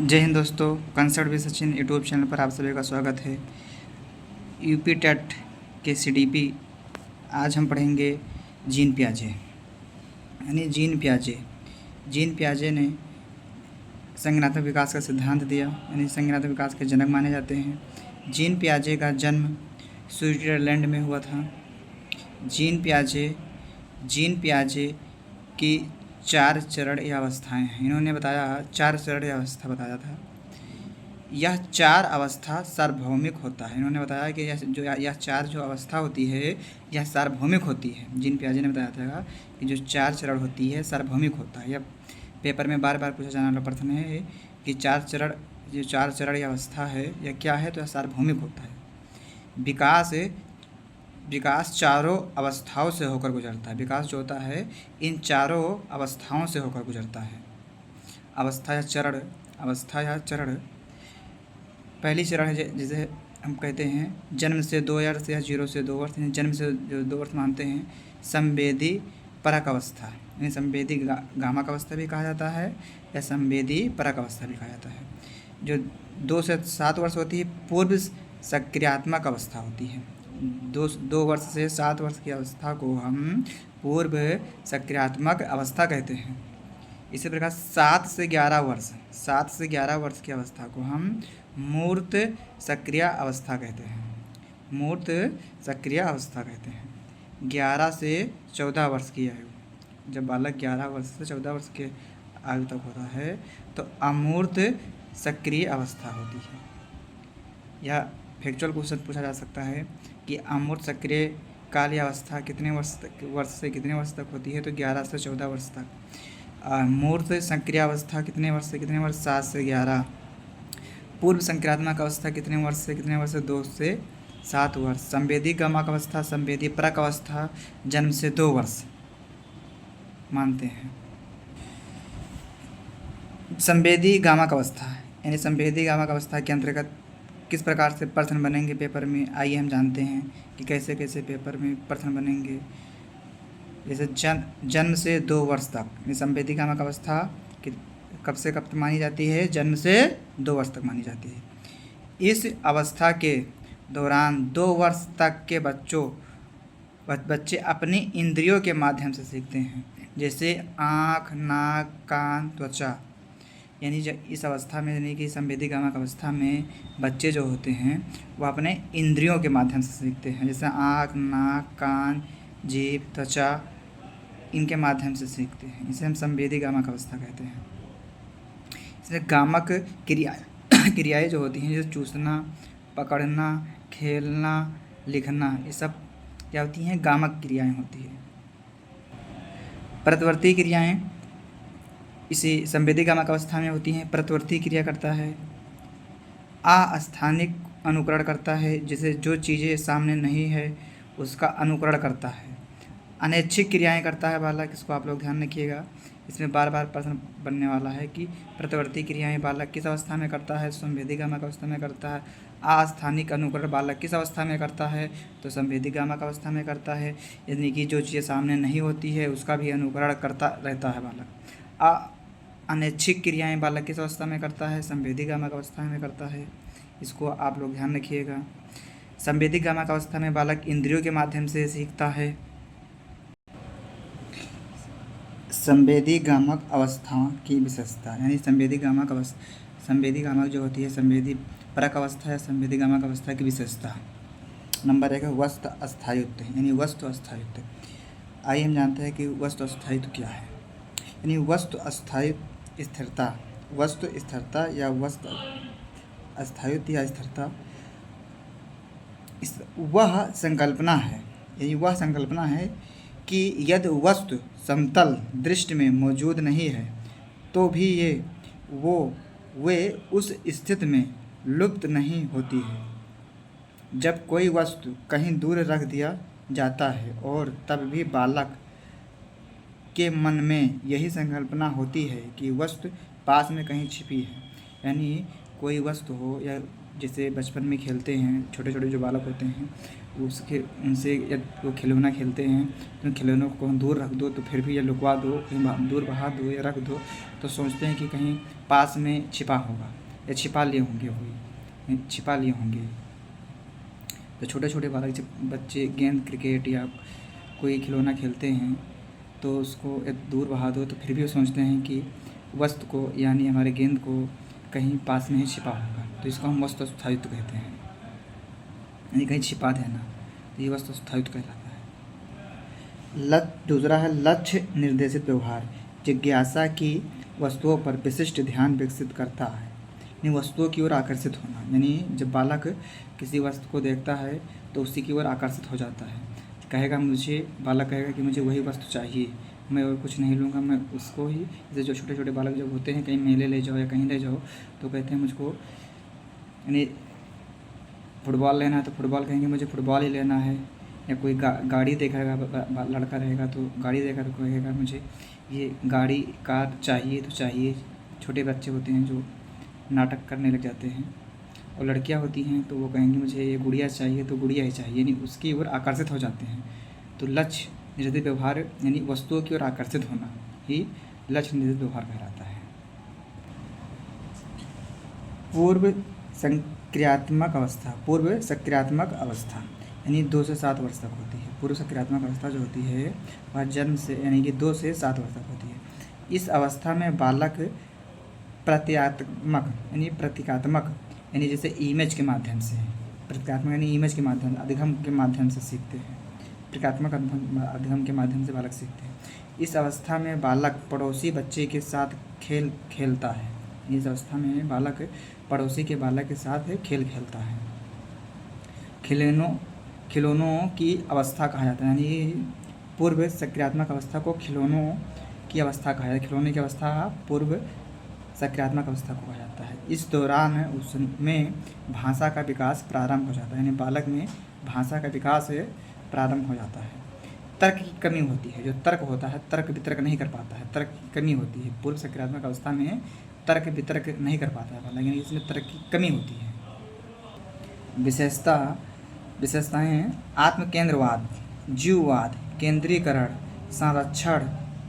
जय हिंद दोस्तों, concert with Sachin YouTube channel पर आप सभी का स्वागत है। यूपी टेट के सीडीपी आज हम पढ़ेंगे जीन पियाजे। यानी जीन पियाजे ने संज्ञानात्मक विकास का सिद्धांत दिया, यानी संज्ञानात्मक विकास के जनक माने जाते हैं। जीन पियाजे का जन्म स्विट्जरलैंड में हुआ था। जीन पियाजे की 4 चरण या अवस्थाएं हैं। इन्होंने बताया 4 चरण या अवस्था बताया था। यह 4 अवस्था सार्वभौमिक होता है। इन्होंने बताया कि यह 4 जो अवस्था होती है यह सार्वभौमिक होती है। जीन पियाजे ने बताया था कि जो 4 चरण होती है सार्वभौमिक होता है। यह पेपर में बार बार पूछा जाने वाला प्रश्न है कि 4 चरण या अवस्था है यह क्या है, तो यह सार्वभौमिक होता है। विकास चारों अवस्थाओं से होकर गुजरता है। विकास जो होता है इन चारों अवस्थाओं से होकर गुजरता है। अवस्था या चरण पहली चरण है जिसे हम कहते हैं जन्म से 2 वर्ष या 0 से 2 वर्ष, जन्म से जो 2 वर्ष मानते हैं संवेदी परक अवस्था, यानी संवेदी गामक अवस्था भी कहा जाता है या संवेदी परक अवस्था भी कहा जाता है। जो 2 से 7 वर्ष होती है पूर्व सक्रियात्मक अवस्था होती है। 2 वर्ष से 7 वर्ष की अवस्था को हम पूर्व सक्रियात्मक अवस्था कहते हैं। इसी प्रकार 7 से 11 वर्ष की अवस्था को हम मूर्त सक्रिय अवस्था कहते हैं। 11 से 14 वर्ष की आयु, जब बालक 11 वर्ष से 14 वर्ष के आयु तक होता है तो अमूर्त सक्रिय अवस्था होती है। यह फैक्चुअल क्वेश्चन पूछा जा सकता है कि अमूर्त सक्रिय काल या अवस्था कितने वर्ष से कितने वर्ष तक होती है, तो 11 से 14 वर्ष तक। मूर्त सक्रिय अवस्था कितने वर्ष से कितने वर्ष, 7 से 11। पूर्व संक्रियात्मक अवस्था कितने वर्ष से कितने वर्ष, 2 से 7 वर्ष। संवेदी गामक अवस्था, संवेदी परक अवस्था जन्म से 2 वर्ष मानते हैं। संवेदी गामक अवस्था यानी संवेदी गामक अवस्था के अंतर्गत किस प्रकार से प्रश्न बनेंगे पेपर में, आइए हम जानते हैं कि कैसे कैसे पेपर में प्रश्न बनेंगे। जैसे जन्म से 2 वर्ष तक संवेदी गामक अवस्था कब से कब तक मानी जाती है, जन्म से 2 वर्ष तक मानी जाती है। इस अवस्था के दौरान 2 वर्ष तक के बच्चे अपनी इंद्रियों के माध्यम से सीखते हैं, जैसे आँख, नाक, कान, त्वचा। यानी जब इस अवस्था में यानी कि संवेदी गामक अवस्था में बच्चे जो होते हैं वह अपने इंद्रियों के माध्यम से सीखते हैं, जैसे आँख, नाक, कान, जीभ, त्वचा, इनके माध्यम से सीखते हैं। इसे हम संवेदी गामक अवस्था कहते हैं। इसमें गामक क्रियाएं जो होती हैं जैसे चूसना, पकड़ना, खेलना, लिखना, ये सब क्या होती हैं, गामक क्रियाएं होती है। प्रतिवर्ती क्रियाएं इसी संवेदी गामक अवस्था में होती हैं। प्रतिवर्ती क्रिया करता है, अस्थानिक अनुकरण करता है, जैसे जो चीज़ें सामने नहीं है उसका अनुकरण करता है। अनैच्छिक क्रियाएं करता है बालक, इसको आप लोग ध्यान रखिएगा। इसमें बार बार प्रश्न बनने वाला है कि प्रतिवर्ती क्रियाएं बालक किस अवस्था में करता है, संवेदी गामक अवस्था में करता है। अस्थानिक अनुकरण बालक किस अवस्था में करता है, तो संवेदी गामक अवस्था में करता है, यानी कि जो चीज़ें सामने नहीं होती है उसका भी अनुकरण करता रहता है बालक। अनैच्छिक क्रियाएं बालक किस अवस्था में करता है, संवेदी गामक अवस्था में करता है, इसको आप लोग ध्यान रखिएगा। संवेदी गामक अवस्था में बालक इंद्रियों के माध्यम से सीखता है। संवेदी गामक अवस्थाओं की विशेषता, यानी संवेदी गामक जो होती है संवेदी परक अवस्था या संवेदी गामक अवस्था की विशेषता। नंबर 1 है वस्तु अस्थायित्व, यानी वस्तु अस्थायित्व। आइए हम जानते हैं कि वस्तु अस्थायित्व क्या है। यानी वस्तु स्थिरता या वस्तु अस्थायित्व या स्थिरता वह संकल्पना है कि यदि वस्तु समतल दृष्टि में मौजूद नहीं है तो भी वे उस स्थिति में लुप्त नहीं होती है। जब कोई वस्तु कहीं दूर रख दिया जाता है और तब भी बालक के मन में यही संकल्पना होती है कि वस्तु पास में कहीं छिपी है। यानी कोई वस्तु हो या जैसे बचपन में खेलते हैं, छोटे छोटे जो बालक होते हैं उसके उनसे यदि वो खिलौना खेलते हैं तो उन खिलौनों को दूर रख दो, तो फिर भी या लुकवा दो, कहीं दूर बहा दो या रख दो, तो सोचते हैं कि कहीं पास में छिपा होगा या छिपा लिए होंगे, वही छिपा लिए होंगे। तो छोटे छोटे बालक जब बच्चे गेंद क्रिकेट या कोई खिलौना खेलते हैं तो उसको दूर बहा दो, तो फिर भी वो सोचते हैं कि वस्तु को यानी हमारे गेंद को कहीं पास में ही छिपा होगा, तो इसको हम वस्तु स्थायित्व कहते हैं, यानी कहीं छिपा देना, तो ये वस्तु स्थायित्व कहलाता है। दूसरा है लक्ष्य निर्देशित व्यवहार। जिज्ञासा की वस्तुओं पर विशिष्ट ध्यान विकसित करता है, यानी वस्तुओं की ओर आकर्षित होना, यानी जब बालक किसी वस्तु को देखता है तो उसी की ओर आकर्षित हो जाता है, बालक कहेगा कि मुझे वही वस्तु चाहिए, मैं और कुछ नहीं लूँगा, मैं उसको ही। जैसे जो छोटे छोटे बालक जब होते हैं कहीं मेले ले जाओ या कहीं ले जाओ तो कहते हैं मुझको यानी फुटबॉल लेना है, तो फुटबॉल कहेंगे मुझे फुटबॉल ही लेना है। या कोई गाड़ी देखेगा, लड़का रहेगा तो गाड़ी देखा तो कहेगा मुझे ये गाड़ी कार चाहिए तो चाहिए। छोटे बच्चे होते हैं जो नाटक करने लग जाते हैं, और लड़कियां होती हैं तो वो कहेंगी मुझे ये गुड़िया चाहिए तो गुड़िया ही चाहिए, यानी उसकी ओर आकर्षित हो जाते हैं। तो लक्ष्य निर्देशित व्यवहार यानी वस्तुओं की ओर आकर्षित होना ही लक्ष्य निर्देशित व्यवहार कहलाता है। पूर्व सक्रियात्मक अवस्था यानी 2 से 7 वर्ष तक होती है। पूर्व सक्रियात्मक अवस्था जो होती है वह जन्म से यानी कि 2 से 7 वर्ष तक होती है। इस अवस्था में बालक प्रतीकात्मक यानी जैसे इमेज के माध्यम से, प्रतीकात्मक यानी इमेज के माध्यम अधिगम के माध्यम से सीखते हैं। प्रतीकात्मक अधिगम के माध्यम से बालक सीखते हैं। इस अवस्था में बालक पड़ोसी बच्चे के साथ खेलता है। इस अवस्था में बालक पड़ोसी के बालक के साथ खेल खेलता है। खिलौनों की अवस्था कहा जाता है, यानी पूर्व सक्रियात्मक अवस्था को खिलौनों की अवस्था कहा जाता है। खिलौने की अवस्था पूर्व सक्रियात्मक अवस्था को कहा जाता है। इस दौरान उसमें भाषा का विकास प्रारंभ हो जाता है, यानी बालक में भाषा का विकास प्रारंभ हो जाता है। तर्क की कमी होती है, जो तर्क होता है तर्क वितर्क नहीं कर पाता है, तर्क की कमी होती है। पूर्व सक्रियात्मक अवस्था में तर्क वितर्क नहीं कर पाता है बालक, यानी इसमें तर्क की कमी होती है। विशेषताएं आत्मकेंद्रवाद, जीववाद, केंद्रीकरण, संरक्षण,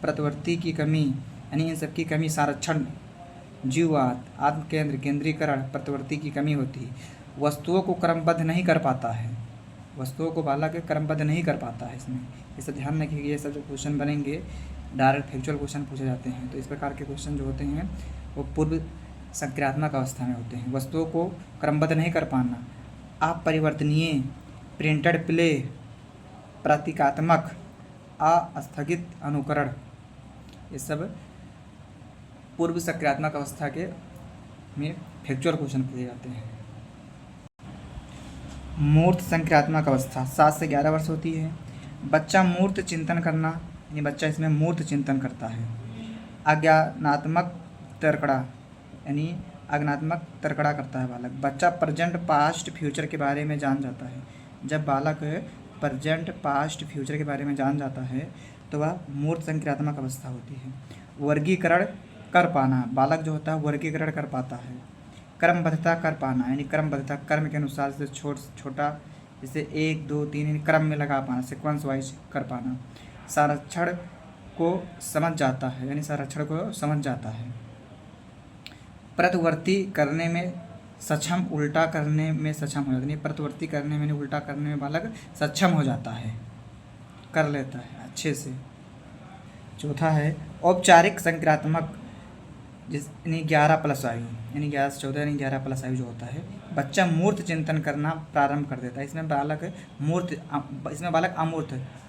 प्रतिवर्ती की कमी, यानी इन सब की कमी, संरक्षण, जीववाद, आत्मकेंद्र, केंद्रीकरण, प्रतिवर्ती की कमी होती है। वस्तुओं को क्रमबद्ध नहीं कर पाता है, वस्तुओं को बालक क्रमबद्ध नहीं कर पाता है। इसमें इसे ध्यान रखिए कि ये सब जो क्वेश्चन बनेंगे डायरेक्ट फैक्चुअल क्वेश्चन पूछे जाते हैं, तो इस प्रकार के क्वेश्चन जो होते हैं वो पूर्व सक्रियात्मक अवस्था में होते हैं। वस्तुओं को क्रमबद्ध नहीं कर पाना, अपरिवर्तनीय, प्रिंटेड प्ले, प्रतीकात्मक, अस्थगित अनुकरण, ये सब पूर्व सक्रियात्मक अवस्था के में फैक्चुअल क्वेश्चन पूछे जाते हैं। मूर्त सक्रियात्मक अवस्था 7 से 11 वर्ष होती है। बच्चा मूर्त चिंतन करना, यानी बच्चा इसमें मूर्त चिंतन करता है। अज्ञानात्मक तर्कड़ा, यानी अज्ञानात्मक तर्कड़ा करता है बालक। बच्चा प्रेजेंट पास्ट फ्यूचर के बारे में जान जाता है। जब बालक प्रेजेंट पास्ट फ्यूचर के बारे में जान जाता है तो वह मूर्त सक्रियात्मक अवस्था होती है। वर्गीकरण कर पाना, बालक जो होता है वर्गीकरण कर पाता है। क्रमबद्धता कर पाना, यानी क्रमबद्धता कर्म के अनुसार से छोटा जैसे 1 2 3 क्रम में लगा पाना, सीक्वेंस वाइज कर पाना। संरक्षण को समझ जाता है, यानी संरक्षण को समझ जाता है। प्रतिवर्ती करने में सक्षम, उल्टा करने में सक्षम हो जाता है। प्रतिवर्ती करने में, उल्टा करने में बालक सक्षम हो जाता है, कर लेता है अच्छे से। चौथा है औपचारिक सक्रियात्मक, यानी 11 प्लस आयु, यानी 11 से 14 यानी 11 प्लस आयु जो होता है, बच्चा मूर्त चिंतन करना प्रारंभ कर देता है। इसमें बालक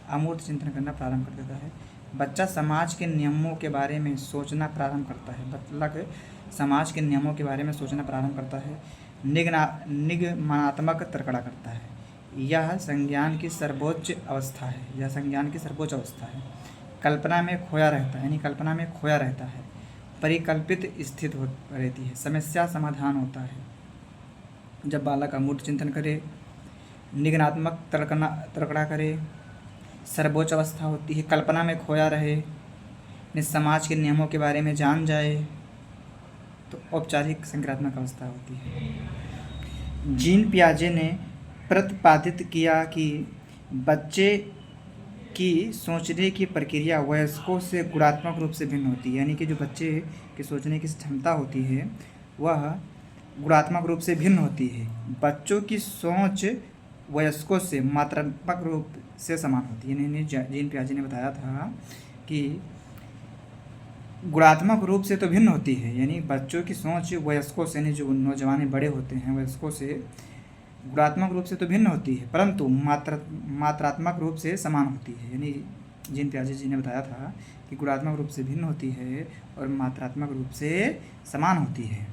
अमूर्त चिंतन करना प्रारंभ कर देता है। बच्चा समाज के नियमों के बारे में सोचना प्रारंभ करता है। बालक समाज के नियमों के बारे में सोचना प्रारंभ करता है। निगमनात्मक तर्कड़ा करता है। यह संज्ञान की सर्वोच्च अवस्था है। कल्पना में खोया रहता है। परिकल्पित स्थित रहती है। समस्या समाधान होता है। जब बालक अमूर्त चिंतन करे, निगमनात्मक तर्कड़ा करे, सर्वोच्च अवस्था होती है, कल्पना में खोया रहे, समाज के नियमों के बारे में जान जाए, तो औपचारिक सक्रियात्मक अवस्था होती है। जीन पियाजे ने प्रतिपादित किया कि बच्चे की सोचने की प्रक्रिया वयस्कों से गुणात्मक रूप से भिन्न होती है, यानी कि जो बच्चे की सोचने की क्षमता होती है वह गुणात्मक रूप से भिन्न होती है। बच्चों की सोच वयस्कों से मात्रात्मक रूप से समान होती है। यानी जीन पियाजे ने बताया था कि गुणात्मक रूप से तो भिन्न होती है, यानी बच्चों की सोच वयस्कों से, यानी जो नौजवान बड़े होते हैं वयस्कों से गुणात्मक रूप से तो भिन्न होती है, परंतु मात्रात्मक रूप से समान होती है। यानी जीन पियाजे जी ने बताया था कि गुणात्मक रूप से भिन्न होती है और मात्रात्मक रूप से समान होती है।